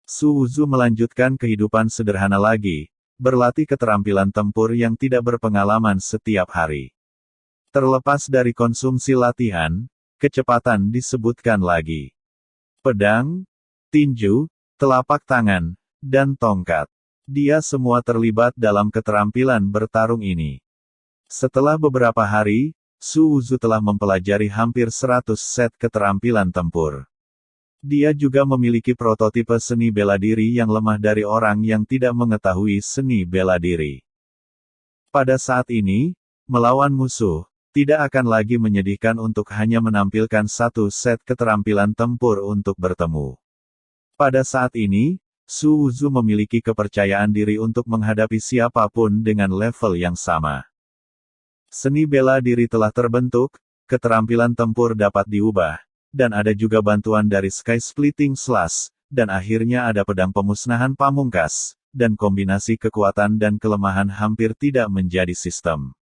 Su Wuzu melanjutkan kehidupan sederhana lagi, berlatih keterampilan tempur yang tidak berpengalaman setiap hari. Terlepas dari konsumsi latihan, kecepatan disebutkan lagi. Pedang, tinju, telapak tangan, dan tongkat. Dia semua terlibat dalam keterampilan bertarung ini. Setelah beberapa hari, Su Wuzu telah mempelajari hampir 100 set keterampilan tempur. Dia juga memiliki prototipe seni bela diri yang lemah dari orang yang tidak mengetahui seni bela diri. Pada saat ini, melawan musuh, tidak akan lagi menyedihkan untuk hanya menampilkan satu set keterampilan tempur untuk bertemu. Pada saat ini, Su Wuzu memiliki kepercayaan diri untuk menghadapi siapapun dengan level yang sama. Seni bela diri telah terbentuk, keterampilan tempur dapat diubah, dan ada juga bantuan dari Sky Splitting Slash, dan akhirnya ada pedang pemusnahan pamungkas, dan kombinasi kekuatan dan kelemahan hampir tidak menjadi sistem.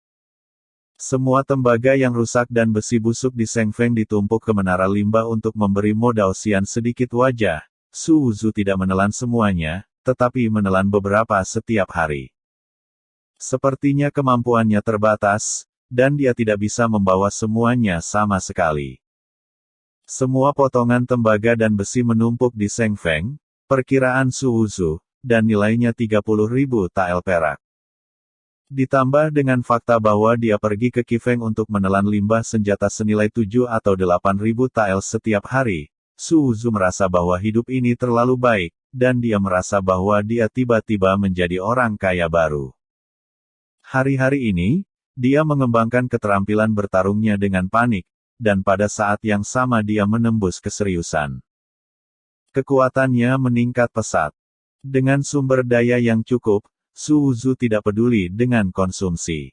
Semua tembaga yang rusak dan besi busuk di Seng Feng ditumpuk ke menara limbah untuk memberi modal sian sedikit wajah. Su Wuzu tidak menelan semuanya, tetapi menelan beberapa setiap hari. Sepertinya kemampuannya terbatas, dan dia tidak bisa membawa semuanya sama sekali. Semua potongan tembaga dan besi menumpuk di Seng Feng, perkiraan Su Wuzu, dan nilainya 30.000 tael perak. Ditambah dengan fakta bahwa dia pergi ke Qifeng untuk menelan limbah senjata senilai 7 atau 8.000 tael setiap hari, Su Wuzu merasa bahwa hidup ini terlalu baik, dan dia merasa bahwa dia tiba-tiba menjadi orang kaya baru. Hari-hari ini, dia mengembangkan keterampilan bertarungnya dengan panik, dan pada saat yang sama dia menembus keseriusan. Kekuatannya meningkat pesat. Dengan sumber daya yang cukup, Su Wuzu tidak peduli dengan konsumsi.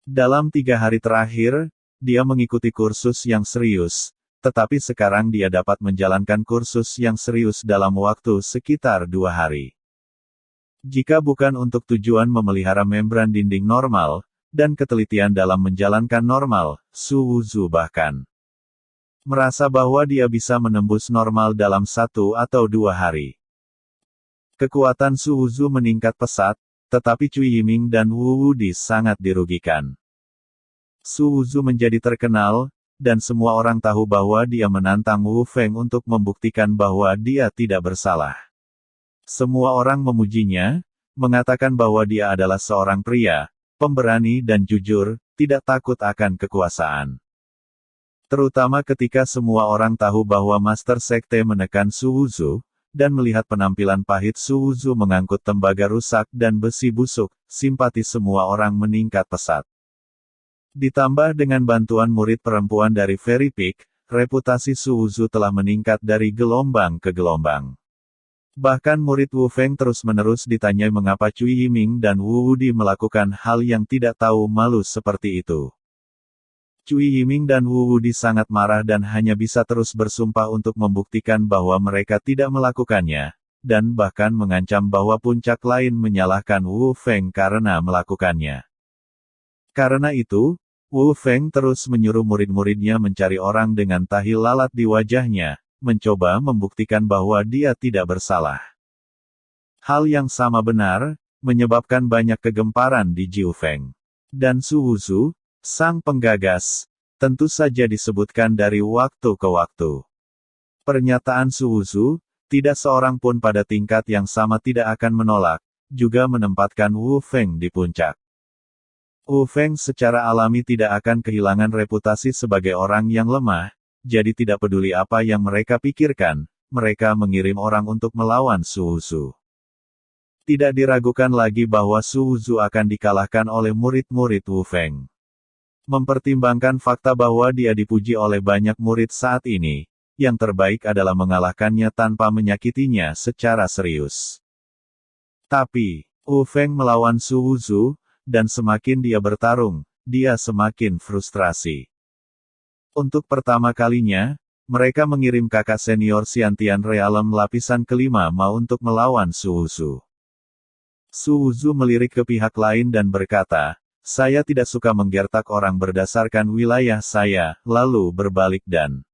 Dalam 3 hari terakhir, dia mengikuti kursus yang serius, tetapi sekarang dia dapat menjalankan kursus yang serius dalam waktu sekitar 2 hari. Jika bukan untuk tujuan memelihara membran dinding normal, dan ketelitian dalam menjalankan normal, Su Wuzu bahkan merasa bahwa dia bisa menembus normal dalam 1 atau 2 hari. Kekuatan Su Wuzu meningkat pesat, tetapi Cui Yiming dan Wu Wudi sangat dirugikan. Su Wuzu menjadi terkenal, dan semua orang tahu bahwa dia menantang Wu Feng untuk membuktikan bahwa dia tidak bersalah. Semua orang memujinya, mengatakan bahwa dia adalah seorang pria, pemberani dan jujur, tidak takut akan kekuasaan. Terutama ketika semua orang tahu bahwa Master Sekte menekan Su Wuzu, dan melihat penampilan pahit Su Wuzu mengangkut tembaga rusak dan besi busuk, simpati semua orang meningkat pesat. Ditambah dengan bantuan murid perempuan dari Fairy Peak, reputasi Su Wuzu telah meningkat dari gelombang ke gelombang. Bahkan murid Wu Feng terus-menerus ditanyai mengapa Cui Yiming dan Wu Wudi melakukan hal yang tidak tahu malu seperti itu. Cui Yiming dan Wu Wudi sangat marah dan hanya bisa terus bersumpah untuk membuktikan bahwa mereka tidak melakukannya, dan bahkan mengancam bahwa puncak lain menyalahkan Wu Feng karena melakukannya. Karena itu, Wu Feng terus menyuruh murid-muridnya mencari orang dengan tahi lalat di wajahnya, mencoba membuktikan bahwa dia tidak bersalah. Hal yang sama benar, menyebabkan banyak kegemparan di Jiufeng. Dan Su Wuzu, sang penggagas, tentu saja disebutkan dari waktu ke waktu. Pernyataan Su Wuzu, tidak seorang pun pada tingkat yang sama tidak akan menolak, juga menempatkan Wu Feng di puncak. Wu Feng secara alami tidak akan kehilangan reputasi sebagai orang yang lemah, jadi tidak peduli apa yang mereka pikirkan, mereka mengirim orang untuk melawan Su Wuzu. Tidak diragukan lagi bahwa Su Wuzu akan dikalahkan oleh murid-murid Wu Feng. Mempertimbangkan fakta bahwa dia dipuji oleh banyak murid saat ini, yang terbaik adalah mengalahkannya tanpa menyakitinya secara serius. Tapi, Wu Feng melawan Su Wuzu, dan semakin dia bertarung, dia semakin frustrasi. Untuk pertama kalinya, mereka mengirim kakak senior Xiantian Realem lapisan kelima mau untuk melawan Su Wuzu. Su Wuzu melirik ke pihak lain dan berkata, "Saya tidak suka menggertak orang berdasarkan wilayah saya," lalu berbalik dan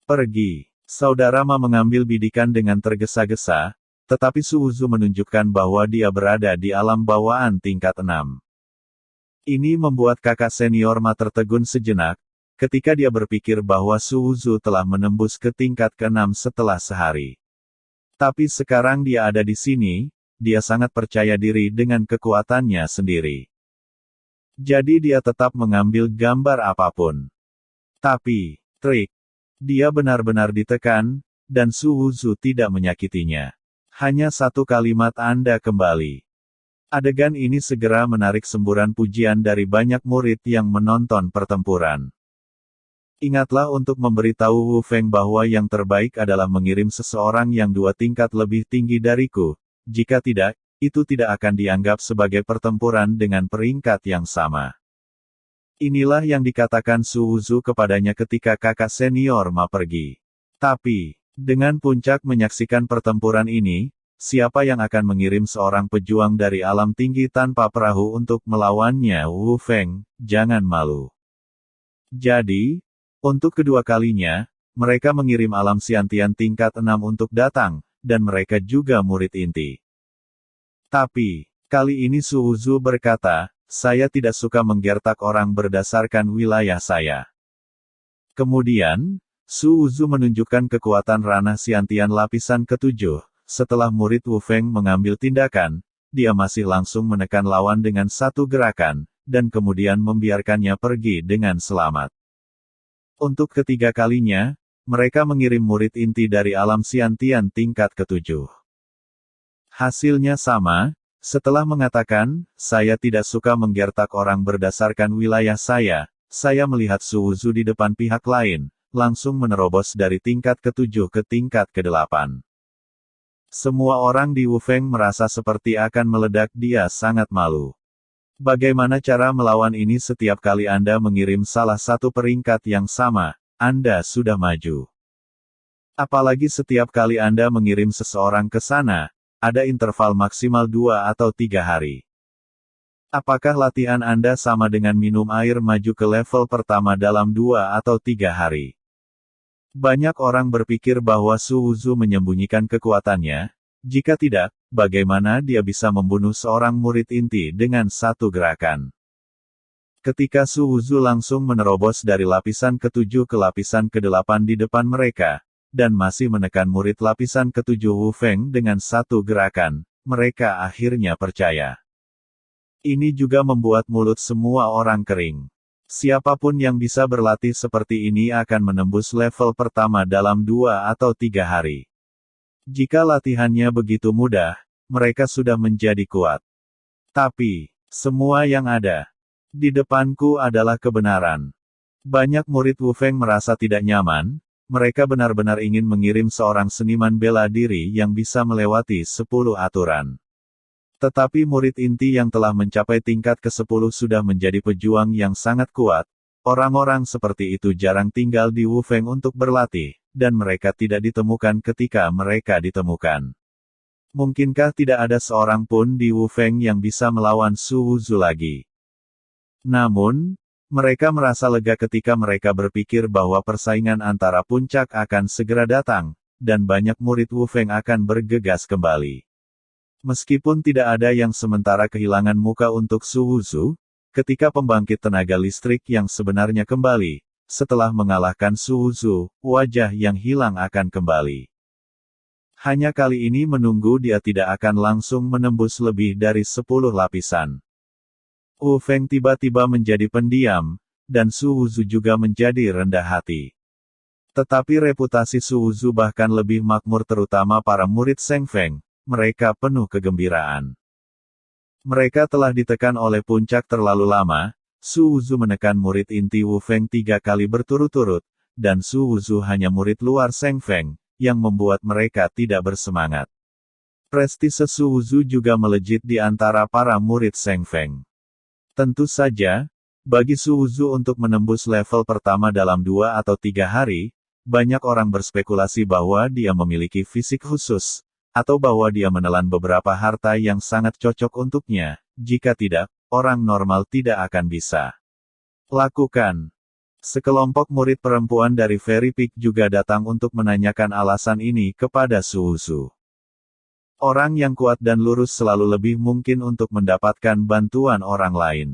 pergi. Saudara Ma mengambil bidikan dengan tergesa-gesa, tetapi Su Wuzu menunjukkan bahwa dia berada di alam bawaan tingkat 6. Ini membuat kakak senior Ma tertegun sejenak, ketika dia berpikir bahwa Su Wuzu telah menembus ke tingkat ke-6 setelah sehari. Tapi sekarang dia ada di sini, dia sangat percaya diri dengan kekuatannya sendiri. Jadi dia tetap mengambil gambar apapun. Tapi, trik. Dia benar-benar ditekan, dan Su Wuzu tidak menyakitinya. Hanya satu kalimat Anda kembali. Adegan ini segera menarik semburan pujian dari banyak murid yang menonton pertempuran. Ingatlah untuk memberitahu Wu Feng bahwa yang terbaik adalah mengirim seseorang yang 2 tingkat lebih tinggi dariku. Jika tidak, itu tidak akan dianggap sebagai pertempuran dengan peringkat yang sama. Inilah yang dikatakan Su Wuzu kepadanya ketika kakak senior Ma pergi. Tapi, dengan puncak menyaksikan pertempuran ini, siapa yang akan mengirim seorang pejuang dari alam tinggi tanpa perahu untuk melawannya? Wu Feng, jangan malu. Jadi, untuk kedua kalinya, mereka mengirim alam Xiantian tingkat 6 untuk datang, dan mereka juga murid inti. Tapi, kali ini Su Wuzu berkata, saya tidak suka menggertak orang berdasarkan wilayah saya. Kemudian, Su Wuzu menunjukkan kekuatan ranah Xiantian lapisan ke-7. Setelah murid Wu Feng mengambil tindakan, dia masih langsung menekan lawan dengan satu gerakan, dan kemudian membiarkannya pergi dengan selamat. Untuk ketiga kalinya, mereka mengirim murid inti dari alam Xiantian tingkat ke-7. Hasilnya sama, setelah mengatakan, saya tidak suka menggertak orang berdasarkan wilayah saya melihat Su Wuzu di depan pihak lain, langsung menerobos dari tingkat ke-7 ke tingkat ke-8. Semua orang di Wu Feng merasa seperti akan meledak, dia sangat malu. Bagaimana cara melawan ini? Setiap kali Anda mengirim salah satu peringkat yang sama, Anda sudah maju. Apalagi setiap kali Anda mengirim seseorang ke sana, ada interval maksimal 2 atau 3 hari. Apakah latihan Anda sama dengan minum air maju ke level pertama dalam 2 atau 3 hari? Banyak orang berpikir bahwa Su Wuzu menyembunyikan kekuatannya. Jika tidak, bagaimana dia bisa membunuh seorang murid inti dengan satu gerakan? Ketika Su Wuzu langsung menerobos dari lapisan ke-7 ke lapisan ke-8 di depan mereka, dan masih menekan murid lapisan ke-7 Wu Feng dengan satu gerakan, mereka akhirnya percaya. Ini juga membuat mulut semua orang kering. Siapapun yang bisa berlatih seperti ini akan menembus level pertama dalam 2 atau 3 hari. Jika latihannya begitu mudah, mereka sudah menjadi kuat. Tapi, semua yang ada di depanku adalah kebenaran. Banyak murid Wu Feng merasa tidak nyaman, mereka benar-benar ingin mengirim seorang seniman bela diri yang bisa melewati 10 aturan. Tetapi murid inti yang telah mencapai tingkat ke-10 sudah menjadi pejuang yang sangat kuat. Orang-orang seperti itu jarang tinggal di Wu Feng untuk berlatih, dan mereka tidak ditemukan ketika mereka ditemukan. Mungkinkah tidak ada seorang pun di Wu Feng yang bisa melawan Su Wuzu lagi? Namun, mereka merasa lega ketika mereka berpikir bahwa persaingan antara puncak akan segera datang, dan banyak murid Wu Feng akan bergegas kembali. Meskipun tidak ada yang sementara kehilangan muka untuk Su Wuzu, ketika pembangkit tenaga listrik yang sebenarnya kembali, setelah mengalahkan Su Wuzu, wajah yang hilang akan kembali. Hanya kali ini menunggu dia tidak akan langsung menembus lebih dari 10 lapisan. Wu Feng tiba-tiba menjadi pendiam, dan Su Wuzu juga menjadi rendah hati. Tetapi reputasi Su Wuzu bahkan lebih makmur, terutama para murid Sheng Feng. Mereka penuh kegembiraan. Mereka telah ditekan oleh puncak terlalu lama. Su Wuzu menekan murid inti Wu Feng 3 kali berturut-turut, dan Su Wuzu hanya murid luar Sheng Feng, yang membuat mereka tidak bersemangat. Prestise Su Wuzu juga melejit di antara para murid Sheng Feng. Tentu saja, bagi Su Wuzu untuk menembus level pertama dalam 2 atau 3 hari, banyak orang berspekulasi bahwa dia memiliki fisik khusus, atau bahwa dia menelan beberapa harta yang sangat cocok untuknya. Jika tidak, orang normal tidak akan bisa lakukan. Sekelompok murid perempuan dari Fairy Peak juga datang untuk menanyakan alasan ini kepada Su Wuzu. Orang yang kuat dan lurus selalu lebih mungkin untuk mendapatkan bantuan orang lain.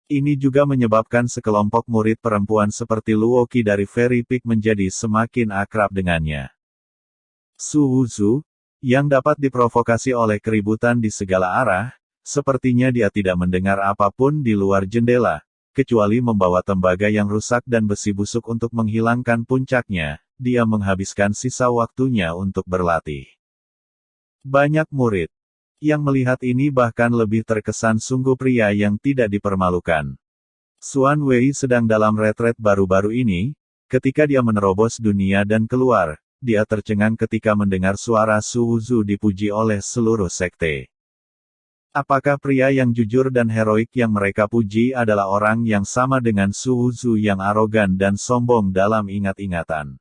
Ini juga menyebabkan sekelompok murid perempuan seperti Luoqi dari Fairy Peak menjadi semakin akrab dengannya. Su Wuzu, yang dapat diprovokasi oleh keributan di segala arah, sepertinya dia tidak mendengar apapun di luar jendela, kecuali membawa tembaga yang rusak dan besi busuk untuk menghilangkan puncaknya. Dia menghabiskan sisa waktunya untuk berlatih. Banyak murid yang melihat ini bahkan lebih terkesan sungguh pria yang tidak dipermalukan. Xuan Wei sedang dalam retret baru-baru ini, ketika dia menerobos dunia dan keluar, dia tercengang ketika mendengar suara Su Wuzu dipuji oleh seluruh sekte. Apakah pria yang jujur dan heroik yang mereka puji adalah orang yang sama dengan Su Wuzu yang arogan dan sombong dalam ingat-ingatan?